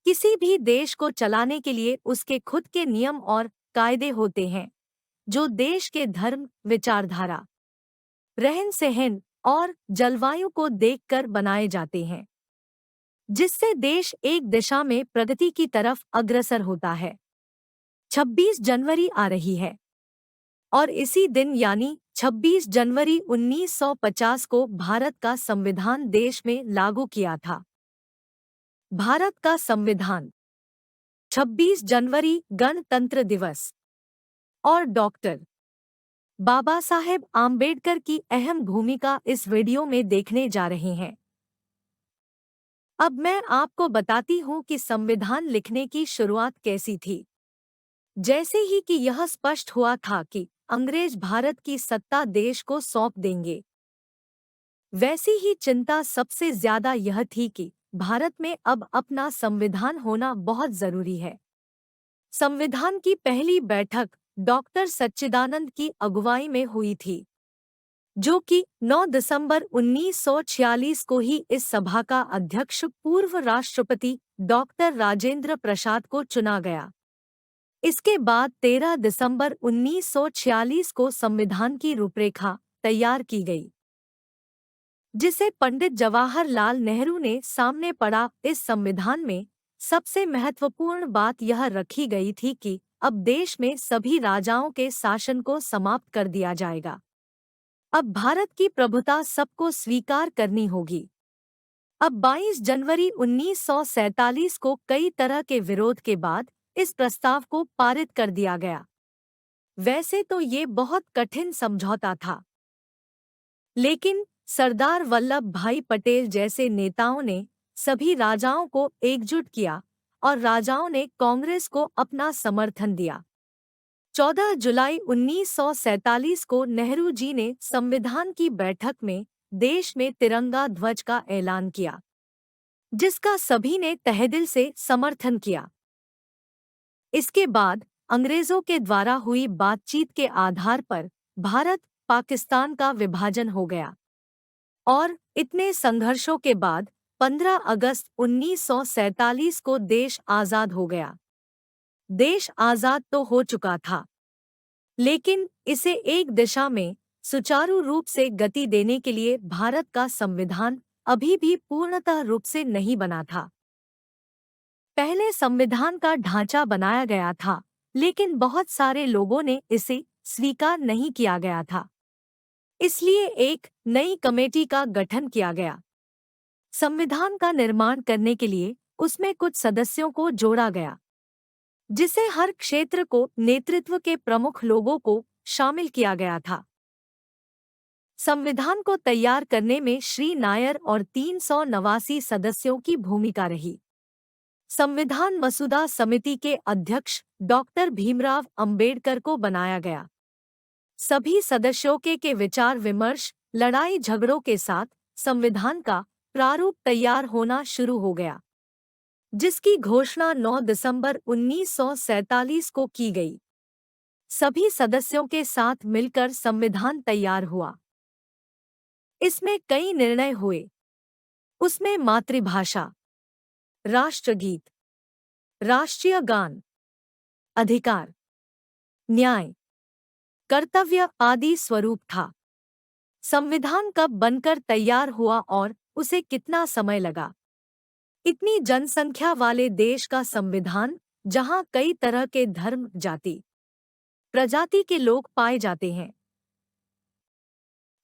किसी भी देश को चलाने के लिए उसके खुद के नियम और कायदे होते हैं, जो देश के धर्म, विचारधारा, रहन-सहन और जलवायु को देखकर बनाए जाते हैं, जिससे देश एक दिशा में प्रगति की तरफ अग्रसर होता है। 26 जनवरी आ रही है और इसी दिन यानी 26 जनवरी 1950 को भारत का संविधान देश में लागू किया था। भारत का संविधान 26 जनवरी गणतंत्र दिवस और डॉक्टर बाबा साहेब आम्बेडकर की अहम भूमिका इस वीडियो में देखने जा रहे हैं। अब मैं आपको बताती हूँ कि संविधान लिखने की शुरुआत कैसी थी। जैसे ही कि यह स्पष्ट हुआ था कि अंग्रेज भारत की सत्ता देश को सौंप देंगे, वैसी ही चिंता सबसे ज्यादा यह थी कि भारत में अब अपना संविधान होना बहुत जरूरी है। संविधान की पहली बैठक डॉक्टर सच्चिदानंद की अगुवाई में हुई थी, जो कि 9 दिसंबर 1946 को ही इस सभा का अध्यक्ष पूर्व राष्ट्रपति डॉक्टर राजेंद्र प्रसाद को चुना गया। इसके बाद 13 दिसंबर 1946 को संविधान की रूपरेखा तैयार की गई, जिसे पंडित जवाहरलाल नेहरू ने सामने पढ़ा। इस संविधान में सबसे महत्वपूर्ण बात यह रखी गई थी कि अब देश में सभी राजाओं के शासन को समाप्त कर दिया जाएगा। अब भारत की प्रभुता सबको स्वीकार करनी होगी। अब 22 जनवरी 1947 को कई तरह के विरोध के बाद इस प्रस्ताव को पारित कर दिया गया। वैसे तो ये बहुत कठिन समझौता था, लेकिन सरदार वल्लभ भाई पटेल जैसे नेताओं ने सभी राजाओं को एकजुट किया और राजाओं ने कांग्रेस को अपना समर्थन दिया। 14 जुलाई 1947 को नेहरू जी ने संविधान की बैठक में देश में तिरंगा ध्वज का ऐलान किया, जिसका सभी ने तहेदिल से समर्थन किया। इसके बाद अंग्रेजों के द्वारा हुई बातचीत के आधार पर भारत पाकिस्तान का विभाजन हो गया और इतने संघर्षों के बाद 15 अगस्त 1947 को देश आज़ाद हो गया। देश आज़ाद तो हो चुका था, लेकिन इसे एक दिशा में सुचारू रूप से गति देने के लिए भारत का संविधान अभी भी पूर्णतः रूप से नहीं बना था। पहले संविधान का ढांचा बनाया गया था, लेकिन बहुत सारे लोगों ने इसे स्वीकार नहीं किया गया था। इसलिए एक नई कमेटी का गठन किया गया। संविधान का निर्माण करने के लिए उसमें कुछ सदस्यों को जोड़ा गया, जिसे हर क्षेत्र को नेतृत्व के प्रमुख लोगों को शामिल किया गया था। संविधान को तैयार करने में श्री नायर और 389 सदस्यों की भूमिका रही। संविधान मसौदा समिति के अध्यक्ष डॉक्टर भीमराव अंबेडकर को बनाया गया। सभी सदस्यों के विचार विमर्श, लड़ाई झगड़ों के साथ संविधान का प्रारूप तैयार होना शुरू हो गया, जिसकी घोषणा 9 दिसंबर 1947 को की गई। सभी सदस्यों के साथ मिलकर संविधान तैयार हुआ। इसमें कई निर्णय हुए। उसमें मातृभाषा, राष्ट्रगीत, राष्ट्रीय गान, अधिकार, न्याय, कर्तव्य आदि स्वरूप था। संविधान कब बनकर तैयार हुआ और उसे कितना समय लगा? इतनी जनसंख्या वाले देश का संविधान, जहां कई तरह के धर्म, जाति, प्रजाति के लोग पाए जाते हैं,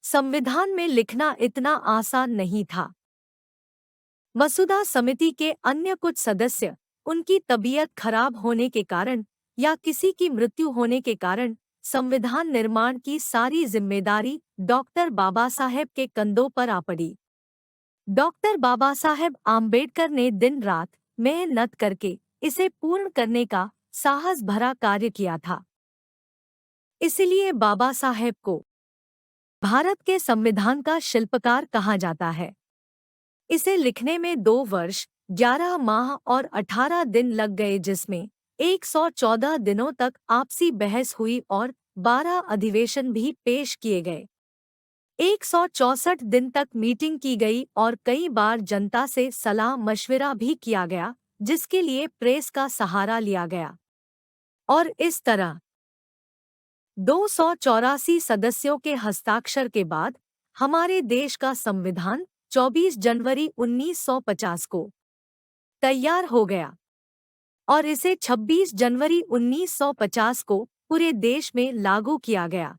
संविधान में लिखना इतना आसान नहीं था। मसौदा समिति के अन्य कुछ सदस्य उनकी तबीयत खराब होने के कारण या किसी की मृत्यु होने के कारण संविधान निर्माण की सारी जिम्मेदारी डॉक्टर बाबा साहेब के कंधों पर आ पड़ी। डॉक्टर बाबा साहेब आम्बेडकर ने दिन रात मेहनत करके इसे पूर्ण करने का साहस भरा कार्य किया था। इसलिए बाबा साहेब को भारत के संविधान का शिल्पकार कहा जाता है। इसे लिखने में 2 वर्ष, 11 माह और 18 दिन लग गए, जिसमें 114 दिनों तक आपसी बहस हुई और 12 अधिवेशन भी पेश किए गए। 164 दिन तक मीटिंग की गई और कई बार जनता से सलाह मशविरा भी किया गया, जिसके लिए प्रेस का सहारा लिया गया। और इस तरह 284 सदस्यों के हस्ताक्षर के बाद हमारे देश का संविधान 24 जनवरी 1950 को तैयार हो गया और इसे 26 जनवरी 1950 को पूरे देश में लागू किया गया,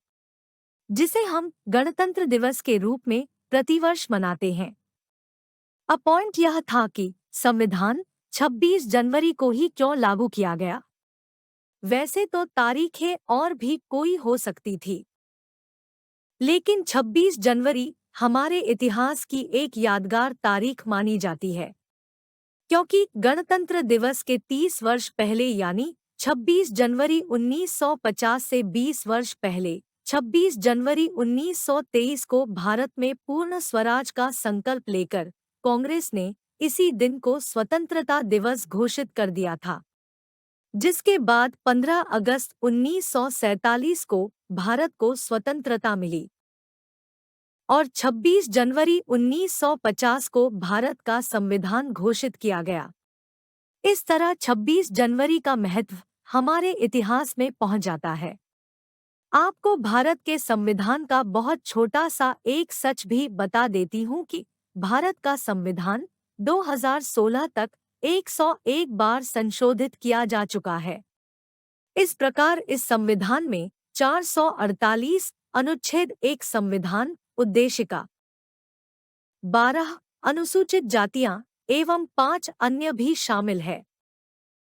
जिसे हम गणतंत्र दिवस के रूप में प्रतिवर्ष मनाते हैं। पॉइंट यह था कि संविधान 26 जनवरी को ही क्यों लागू किया गया। वैसे तो तारीखें और भी कोई हो सकती थी, लेकिन 26 जनवरी हमारे इतिहास की एक यादगार तारीख मानी जाती है, क्योंकि गणतंत्र दिवस के 30 वर्ष पहले यानी 26 जनवरी 1950 से 20 वर्ष पहले 26 जनवरी 1923 को भारत में पूर्ण स्वराज का संकल्प लेकर कांग्रेस ने इसी दिन को स्वतंत्रता दिवस घोषित कर दिया था, जिसके बाद 15 अगस्त 1947 को भारत को स्वतंत्रता मिली और 26 जनवरी 1950 को भारत का संविधान घोषित किया गया। इस तरह 26 जनवरी का महत्व हमारे इतिहास में पहुंच जाता है। आपको भारत के संविधान का बहुत छोटा सा एक सच भी बता देती हूं कि भारत का संविधान 2016 तक 101 बार संशोधित किया जा चुका है। इस प्रकार इस संविधान में 448 अनुच्छेद, एक संविधान उद्देशिका, 12 अनुसूचित जातियां एवं 5 अन्य भी शामिल है।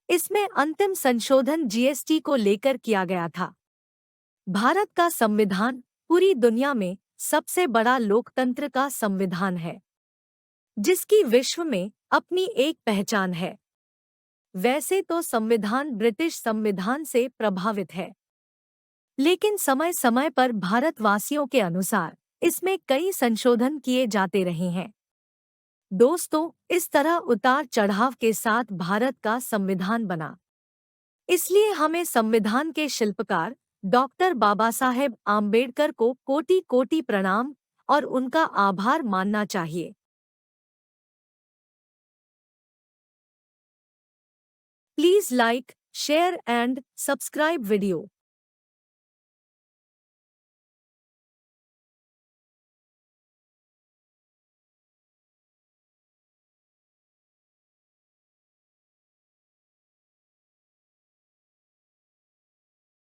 इसमें अंतिम संशोधन जीएसटी को लेकर किया गया था। भारत का संविधान पूरी दुनिया में सबसे बड़ा लोकतंत्र का संविधान है, जिसकी विश्व में अपनी एक पहचान है। वैसे तो संविधान ब्रिटिश संविधान से प्रभावित है, लेकिन समय समय पर भारतवासियों के अनुसार इसमें कई संशोधन किए जाते रहे हैं। दोस्तों, इस तरह उतार चढ़ाव के साथ भारत का संविधान बना। इसलिए हमें संविधान के शिल्पकार डॉक्टर बाबा साहेब आम्बेडकर को कोटि कोटि प्रणाम और उनका आभार मानना चाहिए। Please like, share and subscribe video.